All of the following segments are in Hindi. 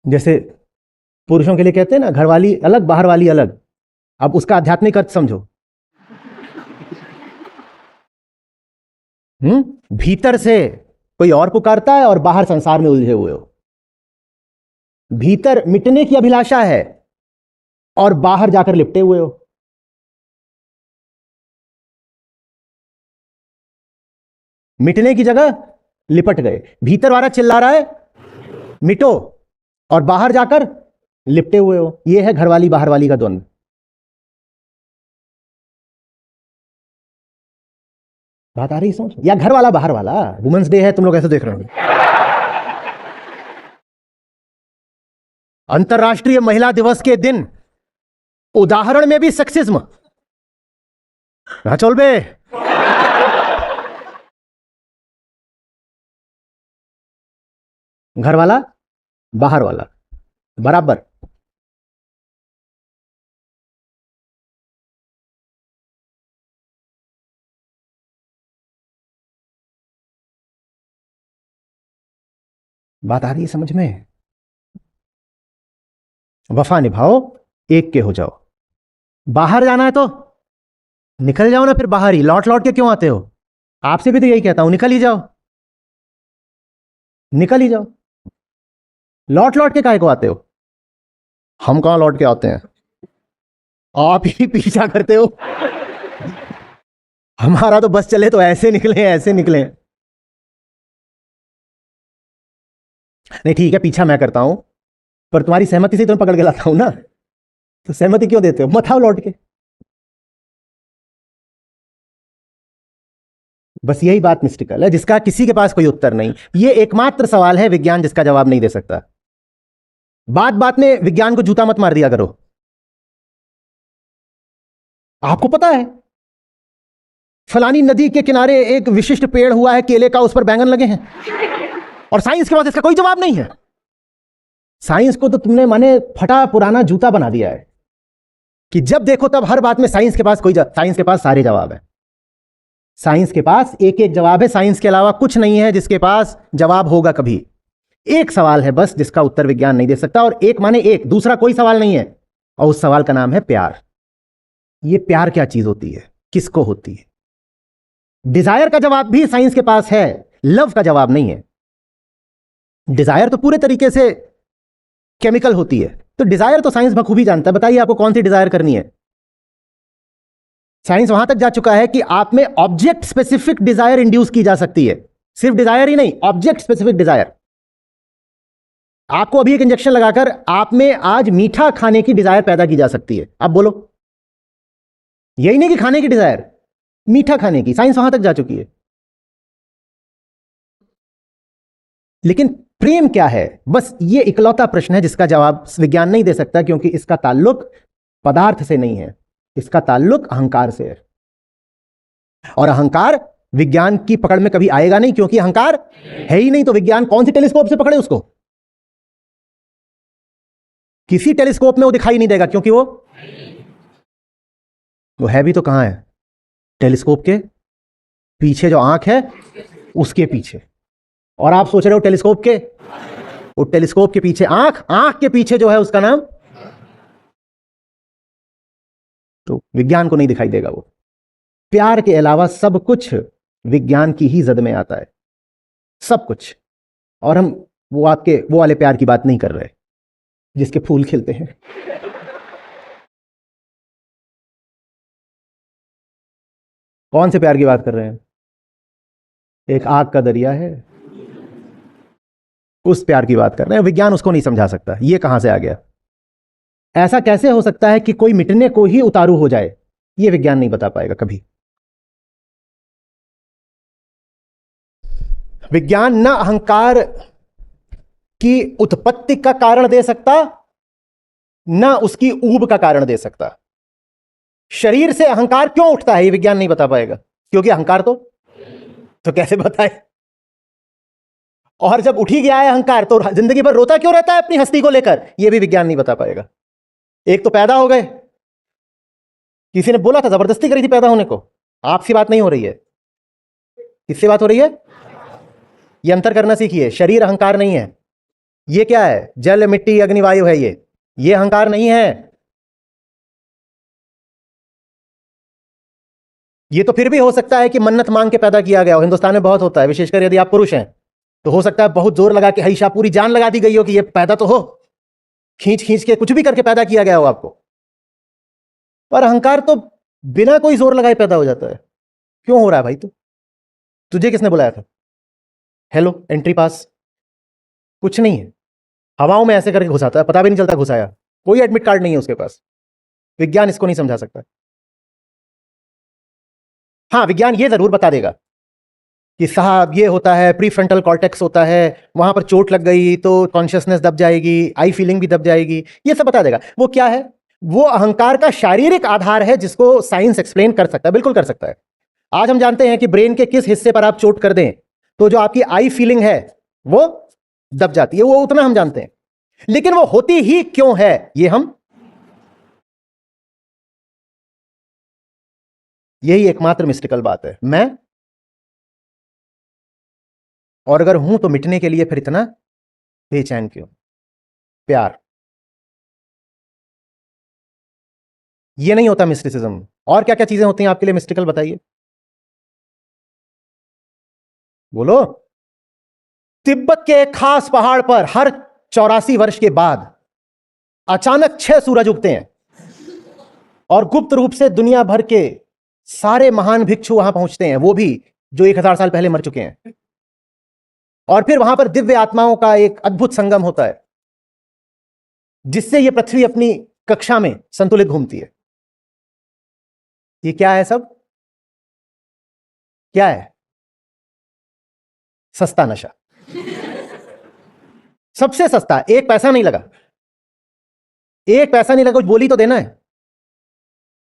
जैसे पुरुषों के लिए कहते हैं ना, घर वाली अलग बाहर वाली अलग। अब उसका आध्यात्मिक अर्थ समझो। भीतर से कोई और पुकारता है और बाहर संसार में उलझे हुए हो। भीतर मिटने की अभिलाषा है और बाहर जाकर लिपटे हुए हो। मिटने की जगह लिपट गए। भीतर वाला चिल्ला रहा है मिटो, और बाहर जाकर लिपटे हुए हो। यह है घरवाली बाहर वाली का द्वंद्व। बात आ रही समझ? या घर वाला बाहर वाला। वुमेन्स डे है, तुम लोग ऐसे देख रहे हो। अंतरराष्ट्रीय महिला दिवस के दिन उदाहरण में भी सेक्सिज्म। हाँ चल बे। घर वाला बाहर वाला बराबर। बात आ रही है समझ में? वफा निभाओ, एक के हो जाओ। बाहर जाना है तो निकल जाओ ना, फिर बाहर ही लौट लौट के क्यों आते हो? आपसे भी तो यही कहता हूं, निकल ही जाओ, निकल ही जाओ। लौट लौट के काहे को आते हो? हम कहां लौट के आते हैं, आप ही पीछा करते हो। हमारा तो बस चले तो ऐसे निकले ऐसे निकले। नहीं ठीक है, पीछा मैं करता हूं, पर तुम्हारी सहमति से तो मैं पकड़ के लाता हूं ना। तो सहमति क्यों देते हो? मत आओ लौट के। बस यही बात मिस्टिकल है, जिसका किसी के पास कोई उत्तर नहीं। ये एकमात्र सवाल है विज्ञान जिसका जवाब नहीं दे सकता। बात बात में विज्ञान को जूता मत मार दिया करो। आपको पता है फलानी नदी के किनारे एक विशिष्ट पेड़ हुआ है केले का, उस पर बैंगन लगे हैं, और साइंस के पास इसका कोई जवाब नहीं है। साइंस को तो तुमने माने फटा पुराना जूता बना दिया है कि जब देखो तब हर बात में साइंस के पास साइंस के पास सारे जवाब है। साइंस के पास एक एक जवाब है। साइंस के अलावा कुछ नहीं है जिसके पास जवाब होगा कभी। एक सवाल है बस जिसका उत्तर विज्ञान नहीं दे सकता, और एक माने एक, दूसरा कोई सवाल नहीं है। और उस सवाल का नाम है प्यार। ये प्यार क्या चीज होती है, किसको होती है? डिजायर का जवाब भी साइंस के पास है, लव का जवाब नहीं है। डिजायर तो पूरे तरीके से केमिकल होती है, तो डिजायर तो साइंस बखूबी जानता है। बताइए आपको कौन सी डिजायर करनी है? साइंस वहां तक जा चुका है कि आप में ऑब्जेक्ट स्पेसिफिक डिजायर इंड्यूस की जा सकती है। सिर्फ डिजायर ही नहीं, ऑब्जेक्ट स्पेसिफिक डिजायर। आपको अभी एक इंजेक्शन लगाकर आप में आज मीठा खाने की डिजायर पैदा की जा सकती है। आप बोलो, यही नहीं कि खाने की डिजायर, मीठा खाने की। साइंस वहां तक जा चुकी है। लेकिन प्रेम क्या है? बस ये इकलौता प्रश्न है जिसका जवाब विज्ञान नहीं दे सकता, क्योंकि इसका ताल्लुक पदार्थ से नहीं है, इसका ताल्लुक अहंकार से है। और अहंकार विज्ञान की पकड़ में कभी आएगा नहीं, क्योंकि अहंकार है ही नहीं। तो विज्ञान कौन सी टेलीस्कोप से पकड़े उसको? किसी टेलीस्कोप में वो दिखाई नहीं देगा, क्योंकि वो है भी तो कहां है? टेलीस्कोप के पीछे जो आंख है उसके पीछे। और आप सोच रहे हो टेलीस्कोप के, वो टेलीस्कोप के पीछे आंख, आंख के पीछे जो है उसका नाम, तो विज्ञान को नहीं दिखाई देगा वो। प्यार के अलावा सब कुछ विज्ञान की ही जद में आता है, सब कुछ। और हम वो आपके वो वाले प्यार की बात नहीं कर रहे जिसके फूल खिलते हैं। कौन से प्यार की बात कर रहे हैं? एक आग का दरिया है, उस प्यार की बात कर रहे हैं। विज्ञान उसको नहीं समझा सकता। ये कहां से आ गया? ऐसा कैसे हो सकता है कि कोई मिटने को ही उतारू हो जाए? ये विज्ञान नहीं बता पाएगा कभी। विज्ञान न अहंकार की उत्पत्ति का कारण दे सकता, न उसकी ऊब का कारण दे सकता। शरीर से अहंकार क्यों उठता है ये विज्ञान नहीं बता पाएगा, क्योंकि अहंकार तो कैसे बताए? और जब उठ ही गया है अहंकार, तो जिंदगी भर रोता क्यों रहता है अपनी हस्ती को लेकर? यह भी विज्ञान नहीं बता पाएगा। एक तो पैदा हो गए, किसी ने बोला था, जबरदस्ती करी थी पैदा होने को। आपसी बात नहीं हो रही है, किससे बात हो रही है? ये अंतर करना सीखिए। शरीर अहंकार नहीं है, ये क्या है? जल, मिट्टी, अग्नि, वायु है ये अहंकार नहीं है। ये तो फिर भी हो सकता है कि मन्नत मांग के पैदा किया गया हो, हिंदुस्तान में बहुत होता है, विशेषकर यदि आप पुरुष हैं तो हो सकता है बहुत जोर लगा के हईशा पूरी जान लगा दी गई हो कि ये पैदा तो हो, खींच खींच के कुछ भी करके पैदा किया गया हो आपको। पर अहंकार तो बिना कोई जोर लगाए पैदा हो जाता है। क्यों हो रहा है भाई? तुझे किसने बुलाया था? हेलो, एंट्री पास कुछ नहीं है, हवाओं में ऐसे करके घुसाता है, पता भी नहीं चलता घुसाया, कोई एडमिट कार्ड नहीं है उसके पास। विज्ञान इसको नहीं समझा सकता। हाँ, विज्ञान ये जरूर बता देगा कि साहब ये होता है, प्री फ्रंटल कॉर्टेक्स होता है, वहां पर चोट लग गई तो कॉन्शियसनेस दब जाएगी, आई फीलिंग भी दब जाएगी, ये सब बता देगा। वो क्या है? वो अहंकार का शारीरिक आधार है जिसको साइंस एक्सप्लेन कर सकता है, बिल्कुल कर सकता है। आज हम जानते हैं कि ब्रेन के किस हिस्से पर आप चोट कर दें तो जो आपकी आई फीलिंग है वो दब जाती है, वो उतना हम जानते हैं। लेकिन वो होती ही क्यों है, ये हम, यही एकमात्र मिस्टिकल बात है। मैं, और अगर हूं तो मिटने के लिए फिर इतना बेचैन क्यों? प्यार, ये नहीं होता मिस्टिसिज्म। और क्या क्या चीजें होती हैं आपके लिए मिस्टिकल, बताइए, बोलो। तिब्बत के एक खास पहाड़ पर हर 84 वर्ष के बाद अचानक 6 सूरज उगते हैं और गुप्त रूप से दुनिया भर के सारे महान भिक्षु वहां पहुंचते हैं, वो भी जो 1000 साल पहले मर चुके हैं। और फिर वहां पर दिव्य आत्माओं का एक अद्भुत संगम होता है जिससे यह पृथ्वी अपनी कक्षा में संतुलित घूमती है। ये क्या है सब? क्या है? सस्ता नशा, सबसे सस्ता, 1 पैसा नहीं लगा, 1 पैसा नहीं लगा, कुछ बोली तो देना है,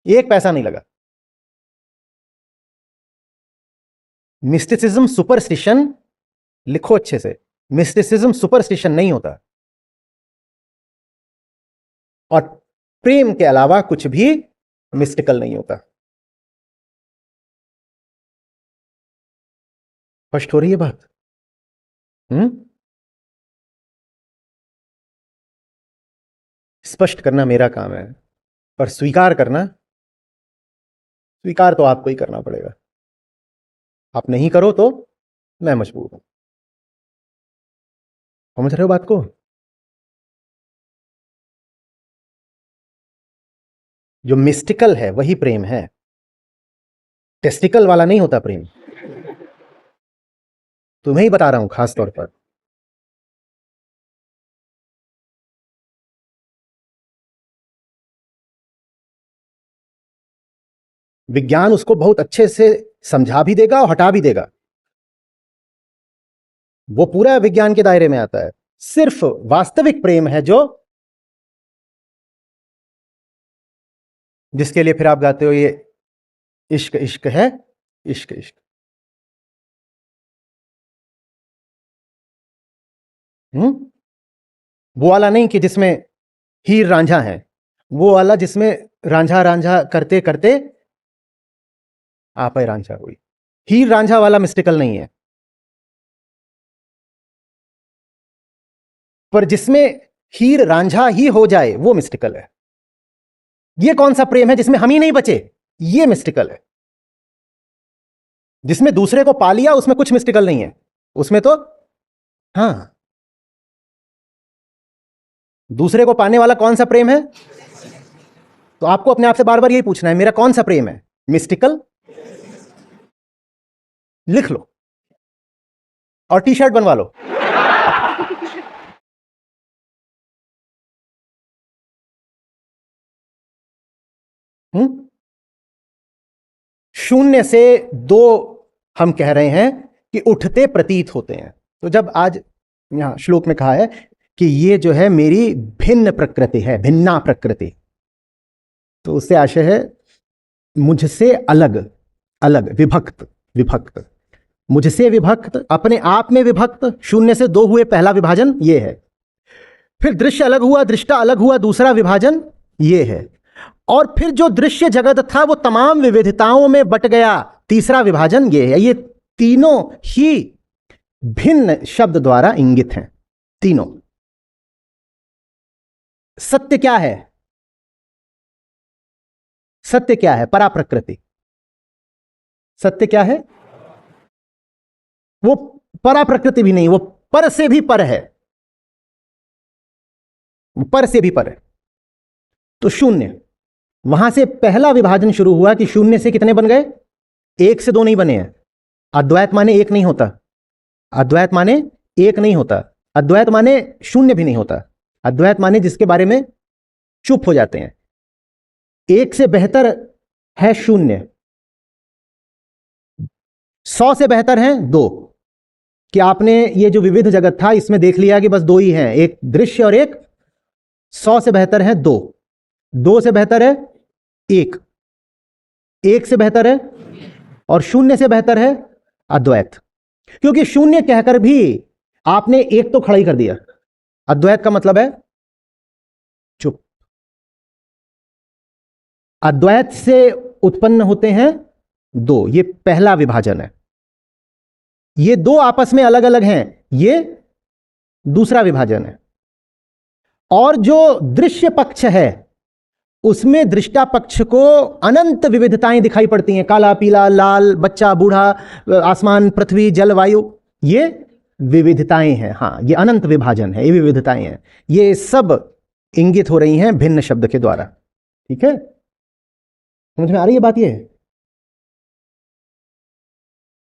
1 पैसा नहीं लगा। मिस्टिसिज्म सुपरस्टिशन, लिखो अच्छे से, मिस्टिसिज्म सुपरस्टिशन नहीं होता, और प्रेम के अलावा कुछ भी मिस्टिकल नहीं होता। स्पष्ट हो रही है बात? स्पष्ट करना मेरा काम है, पर स्वीकार करना, स्वीकार तो आपको ही करना पड़ेगा। आप नहीं करो तो मैं मजबूर हूं। समझ रहे हो बात को? जो मिस्टिकल है वही प्रेम है, टेस्टिकल वाला नहीं होता प्रेम। तुम्हें ही बता रहा हूं खास तौर पर। विज्ञान उसको बहुत अच्छे से समझा भी देगा और हटा भी देगा, वो पूरा विज्ञान के दायरे में आता है। सिर्फ वास्तविक प्रेम है जो, जिसके लिए फिर आप गाते हो ये इश्क इश्क है, इश्क इश्क। वो वाला नहीं कि जिसमें हीर रांझा है, वो वाला जिसमें रांझा रांझा करते करते आप ही रांझा हुई। हीर रांझा वाला मिस्टिकल नहीं है, पर जिसमें हीर रांझा ही हो जाए वो मिस्टिकल है। ये कौन सा प्रेम है जिसमें हम ही नहीं बचे? ये मिस्टिकल है। जिसमें दूसरे को पा लिया उसमें कुछ मिस्टिकल नहीं है, उसमें तो हां, दूसरे को पाने वाला कौन सा प्रेम है? तो आपको अपने आप से बार बार यही पूछना है, मेरा कौन सा प्रेम है मिस्टिकल? लिख लो और टी शर्ट बनवा लो। शून्य से 2 हम कह रहे हैं कि उठते प्रतीत होते हैं। तो जब आज यहां श्लोक में कहा है कि ये जो है मेरी भिन्न प्रकृति है, भिन्ना प्रकृति, तो उससे आशय है मुझसे अलग, अलग, विभक्त, विभक्त, मुझसे विभक्त, अपने आप में विभक्त। 0 से 2 हुए पहला विभाजन ये है। फिर दृश्य अलग हुआ, दृष्टा अलग हुआ, दूसरा विभाजन ये है। और फिर जो दृश्य जगत था वो तमाम विविधताओं में बट गया, तीसरा विभाजन ये है। ये तीनों ही भिन्न शब्द द्वारा इंगित हैं, तीनों। सत्य क्या है? सत्य क्या है? पराप्रकृति। सत्य क्या है? वो पराप्रकृति भी नहीं, वो पर से भी पर है, पर से भी पर है। तो शून्य, वहां से पहला विभाजन शुरू हुआ कि शून्य से कितने बन गए? एक से दो नहीं बने हैं। अद्वैत माने एक नहीं होता, अद्वैत माने एक नहीं होता, अद्वैत माने शून्य भी नहीं होता। अद्वैत माने जिसके बारे में चुप हो जाते हैं। एक से बेहतर है शून्य, 100 से बेहतर है दो। कि आपने ये जो विविध जगत था इसमें देख लिया कि बस दो ही हैं, एक दृश्य और एक। 100 से बेहतर है दो, दो से बेहतर है एक, एक से बेहतर है, और शून्य से बेहतर है अद्वैत। क्योंकि शून्य कहकर भी आपने एक तो खड़ा ही कर दिया। अद्वैत का मतलब है चुप। अद्वैत से उत्पन्न होते हैं दो, ये पहला विभाजन है। ये दो आपस में अलग अलग हैं, ये दूसरा विभाजन है। और जो दृश्य पक्ष है उसमें दृष्टा पक्ष को अनंत विविधताएं दिखाई पड़ती हैं। काला, पीला, लाल, बच्चा, बूढ़ा, आसमान, पृथ्वी, जल, वायु, ये विविधताएं हैं। हाँ, ये अनंत विभाजन है, ये विविधताएं हैं। ये सब इंगित हो रही हैं भिन्न शब्द के द्वारा। ठीक है, समझ में आ रही है बात? ये